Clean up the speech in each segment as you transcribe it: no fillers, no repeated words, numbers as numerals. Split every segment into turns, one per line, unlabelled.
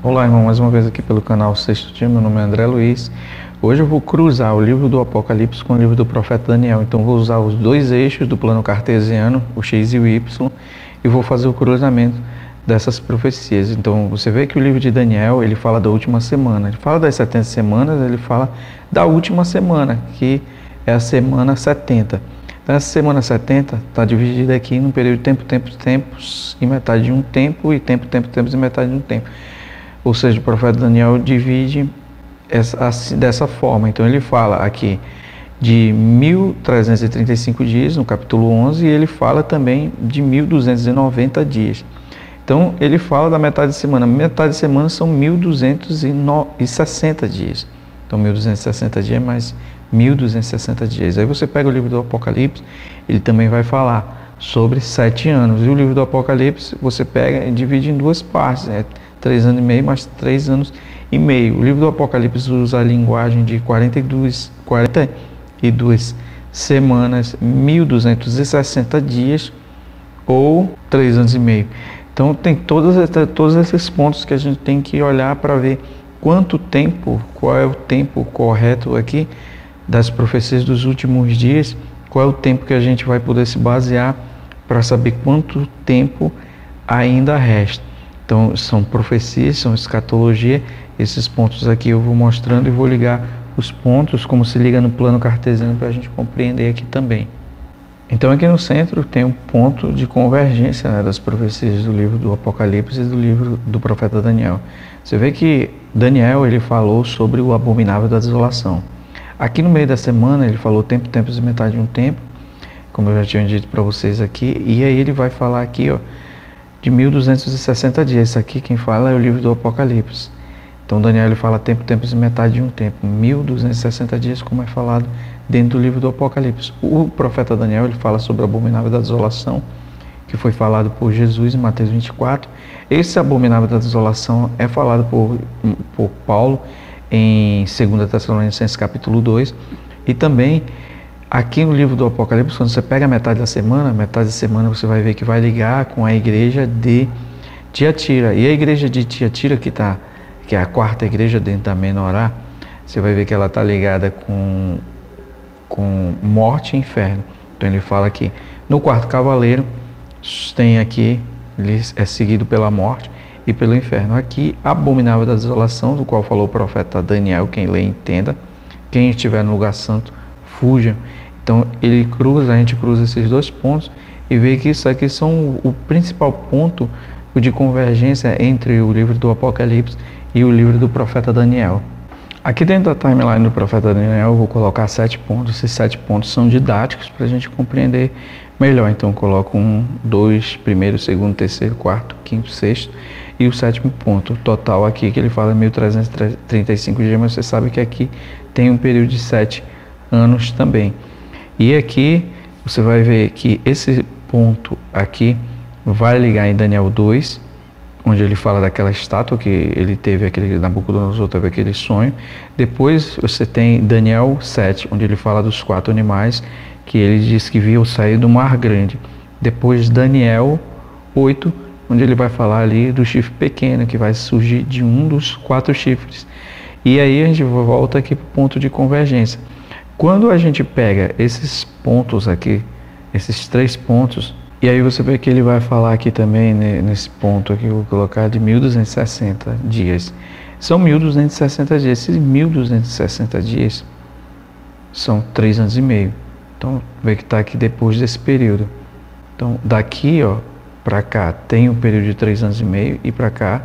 Olá, irmão, mais uma vez aqui pelo canal Sexto Dia. Meu nome é André Luiz. Hoje eu vou cruzar o livro do Apocalipse com o livro do profeta Daniel. Então vou usar os dois eixos do plano cartesiano, o X e o Y, e vou fazer o cruzamento dessas profecias. Então você vê que o livro de Daniel, ele fala da última semana. Ele fala das 70 semanas, ele fala da última semana, que é a semana 70. Então essa semana 70 está dividida aqui num período de tempos e metade de um tempo, e tempos e metade de um tempo. Ou seja, o profeta Daniel divide dessa forma. Então ele fala aqui de 1335 dias, no capítulo 11, e ele fala também de 1290 dias. Então ele fala da metade de semana. Metade de semana são 1260 dias. Então 1260 dias mais 1260 dias. Aí você pega o livro do Apocalipse, ele também vai falar sobre 7 anos. E o livro do Apocalipse você pega e divide em duas partes, 3 anos e meio mais 3 anos e meio. O livro do Apocalipse usa a linguagem de 42 semanas, 1260 dias ou 3 anos e meio. Então tem todos esses pontos que a gente tem que olhar para ver quanto tempo, qual é o tempo correto aqui das profecias dos últimos dias, qual é o tempo que a gente vai poder se basear para saber quanto tempo ainda resta. Então, são profecias, são escatologia. Esses pontos aqui eu vou mostrando e vou ligar os pontos, como se liga no plano cartesiano, para a gente compreender aqui também. Então, aqui no centro tem um ponto de convergência, das profecias do livro do Apocalipse e do livro do profeta Daniel. Você vê que Daniel, ele falou sobre o abominável da desolação. Aqui no meio da semana, ele falou tempos e metade de um tempo, como eu já tinha dito para vocês aqui, e aí ele vai falar aqui, de 1260 dias. Isso aqui quem fala é o livro do Apocalipse. Então Daniel ele fala tempos e metade de um tempo, 1260 dias, como é falado dentro do livro do Apocalipse. O profeta Daniel ele fala sobre o abominável da desolação, que foi falado por Jesus em Mateus 24. Esse abominável da desolação é falado por Paulo em 2 Tessalonicenses capítulo 2, e também aqui no livro do Apocalipse, quando você pega a metade da semana você vai ver que vai ligar com a igreja de Tiatira. E a igreja de Tiatira, que é a quarta igreja dentro da Menorá, você vai ver que ela está ligada com morte e inferno. Então ele fala aqui, no quarto cavaleiro, tem aqui, ele é seguido pela morte e pelo inferno. Aqui, abominável da desolação, do qual falou o profeta Daniel, quem lê entenda, quem estiver no lugar santo, fuja. Então a gente cruza esses dois pontos e vê que isso aqui são o principal ponto de convergência entre o livro do Apocalipse e o livro do profeta Daniel. Aqui dentro da timeline do profeta Daniel eu vou colocar 7 pontos. Esses 7 pontos são didáticos para a gente compreender melhor. Então eu coloco 1, 2, primeiro, segundo, terceiro, quarto, quinto, sexto e o 7º ponto. O total aqui que ele fala 1335 dias, mas você sabe que aqui tem um período de 7 anos também. E aqui você vai ver que esse ponto aqui vai ligar em Daniel 2, onde ele fala daquela estátua que ele teve, Nabucodonosor teve aquele sonho. Depois você tem Daniel 7, onde ele fala dos 4 animais que ele diz que viu sair do mar grande. Depois Daniel 8, onde ele vai falar ali do chifre pequeno, que vai surgir de um dos 4 chifres. E aí a gente volta aqui para o ponto de convergência. Quando a gente pega esses pontos aqui, esses 3 pontos, e aí você vê que ele vai falar aqui também, nesse ponto aqui, eu vou colocar de 1260 dias. São 1260 dias. Esses 1260 dias são 3 anos e meio. Então, vê que está aqui depois desse período. Então, daqui, para cá tem um período de 3 anos e meio, e para cá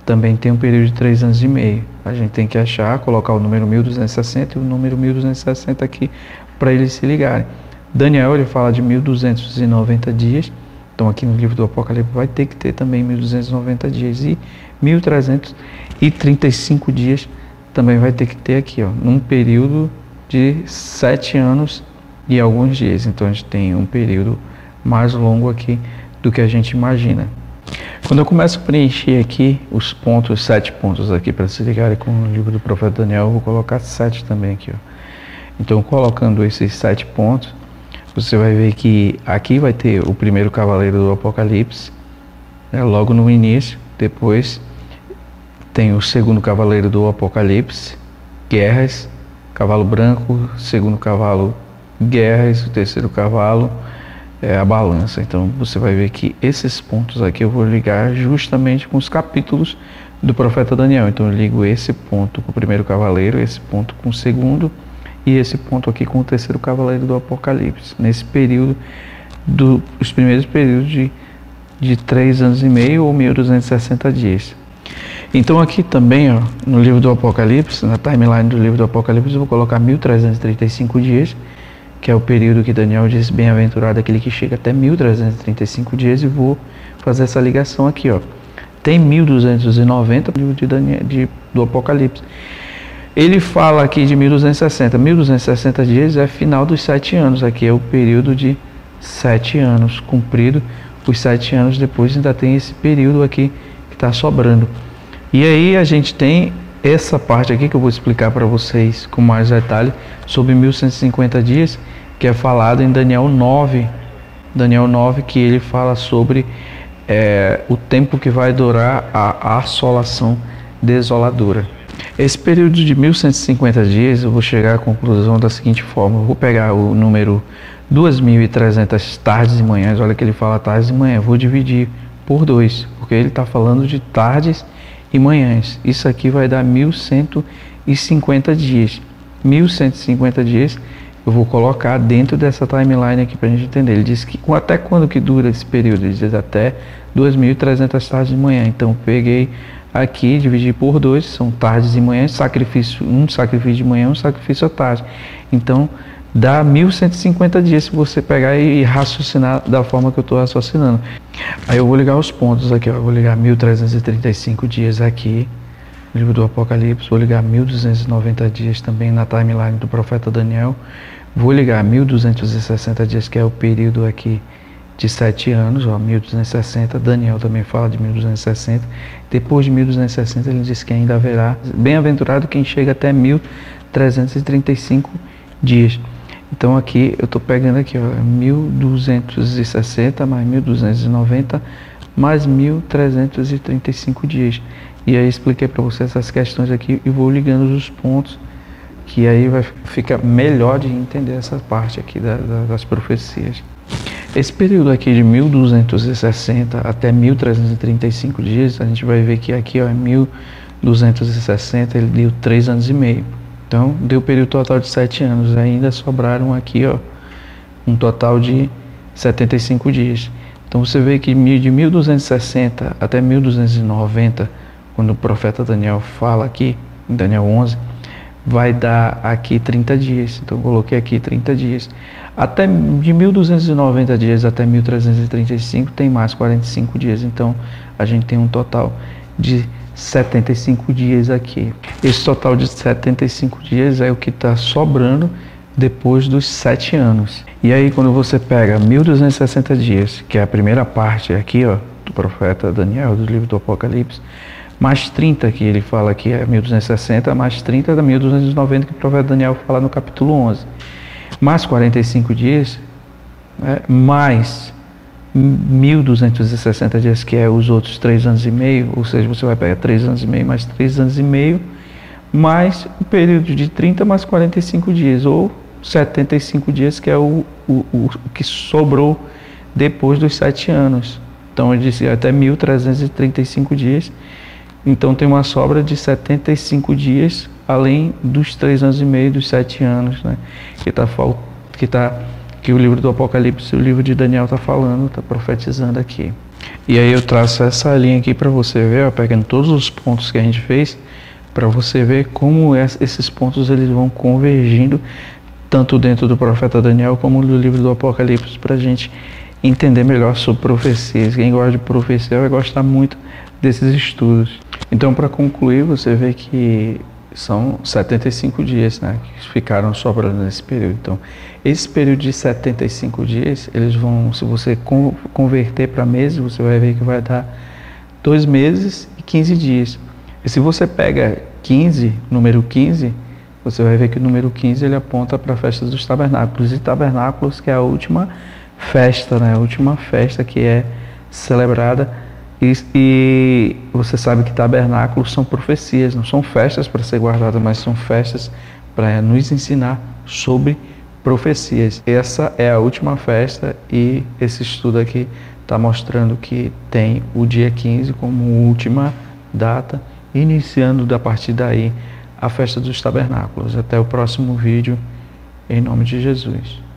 também tem um período de 3 anos e meio. A gente tem que colocar o número 1260 e o número 1260 aqui para eles se ligarem. Daniel ele fala de 1290 dias, então aqui no livro do Apocalipse vai ter que ter também 1290 dias, e 1335 dias também vai ter que ter aqui, num período de 7 anos e alguns dias. Então a gente tem um período mais longo aqui do que a gente imagina. Quando eu começo a preencher aqui os pontos, 7 pontos aqui para se ligarem com o livro do profeta Daniel, eu vou colocar 7 também aqui. Então, colocando esses 7 pontos, você vai ver que aqui vai ter o primeiro cavaleiro do Apocalipse, logo no início. Depois tem o segundo cavaleiro do Apocalipse, guerras, cavalo branco, segundo cavalo, guerras, o terceiro cavalo é a balança. Então você vai ver que esses pontos aqui eu vou ligar justamente com os capítulos do profeta Daniel. Então eu ligo esse ponto com o primeiro cavaleiro, esse ponto com o segundo e esse ponto aqui com o terceiro cavaleiro do Apocalipse, nesse período os primeiros períodos de 3 anos e meio ou 1260 dias. Então aqui também, ó, no livro do Apocalipse, na timeline do livro do Apocalipse, eu vou colocar 1335 dias, que é o período que Daniel diz, bem-aventurado aquele que chega até 1335 dias, e vou fazer essa ligação aqui, ó. Tem 1290 no livro do Apocalipse. Ele fala aqui de 1260. 1260 dias é final dos 7 anos. Aqui é o período de 7 anos cumprido. Os 7 anos depois ainda tem esse período aqui que está sobrando. E aí a gente tem essa parte aqui que eu vou explicar para vocês com mais detalhe sobre 1150 dias, que é falado em Daniel 9. Daniel 9, que ele fala sobre o tempo que vai durar a assolação desoladora. Esse período de 1150 dias eu vou chegar à conclusão da seguinte forma: eu vou pegar o número 2.300 tardes e manhãs, olha que ele fala tardes e manhãs, vou dividir por 2, porque ele está falando de tardes e manhãs. Isso aqui vai dar 1150 dias. 1150 dias eu vou colocar dentro dessa timeline aqui para a gente entender. Ele diz que até quando que dura esse período? Ele diz até 2.300 tardes de manhã. Então peguei aqui, dividi por 2, são tardes e manhãs, sacrifício, um sacrifício de manhã, um sacrifício à tarde. Então dá 1150 dias se você pegar e raciocinar da forma que eu estou raciocinando. Aí eu vou ligar os pontos aqui, ó. Eu vou ligar 1335 dias aqui no livro do Apocalipse, vou ligar 1290 dias também na timeline do profeta Daniel, vou ligar 1260 dias, que é o período aqui de 7 anos, ó, 1260, Daniel também fala de 1260, depois de 1260 ele diz que ainda haverá, bem-aventurado quem chega até 1335 dias. Então aqui eu estou pegando aqui, ó, 1260 mais 1290 mais 1335 dias. E aí expliquei para você essas questões aqui e vou ligando os pontos, que aí vai ficar melhor de entender essa parte aqui das profecias. Esse período aqui de 1260 até 1335 dias, a gente vai ver que aqui, ó, 1260 ele deu 3 anos e meio. Então deu período total de 7 anos, ainda sobraram aqui, ó, um total de 75 dias. Então você vê que de 1260 até 1290, quando o profeta Daniel fala aqui, em Daniel 11, vai dar aqui 30 dias. Então eu coloquei aqui 30 dias. Até de 1290 dias até 1335 tem mais 45 dias. Então a gente tem um total de 75 dias aqui. Esse total de 75 dias é o que está sobrando depois dos 7 anos. E aí quando você pega 1260 dias, que é a primeira parte aqui, ó, do profeta Daniel, do livro do Apocalipse, mais 30 que ele fala aqui é 1260, mais 30 da 1290 que o profeta Daniel fala no capítulo 11. Mais 45 dias, né, mais 1260 dias, que é os outros 3 anos e meio, ou seja, você vai pegar 3 anos e meio mais 3 anos e meio, mais o período de 30 mais 45 dias, ou 75 dias, que é o que sobrou depois dos 7 anos. Então eu disse até 1335 dias. Então tem uma sobra de 75 dias, além dos 3 anos e meio, dos 7 anos, né? Que o livro do Apocalipse, o livro de Daniel está falando, está profetizando aqui. E aí eu traço essa linha aqui para você ver, ó, pegando todos os pontos que a gente fez, para você ver como esses pontos eles vão convergindo, tanto dentro do profeta Daniel como no livro do Apocalipse, para a gente entender melhor sobre profecias. Quem gosta de profecia vai gostar muito desses estudos. Então, para concluir, você vê que são 75 dias, né, que ficaram sobrando nesse período. Então, esse período de 75 dias, eles vão, se você converter para meses, você vai ver que vai dar 2 meses e 15 dias. E se você pega 15, número 15, você vai ver que o número 15 ele aponta para a festa dos tabernáculos. E tabernáculos, que é a última festa, né, a última festa que é celebrada E você sabe que tabernáculos são profecias, não são festas para ser guardadas, mas são festas para nos ensinar sobre profecias. Essa é a última festa e esse estudo aqui está mostrando que tem o dia 15 como última data, iniciando a partir daí a festa dos tabernáculos. Até o próximo vídeo, em nome de Jesus.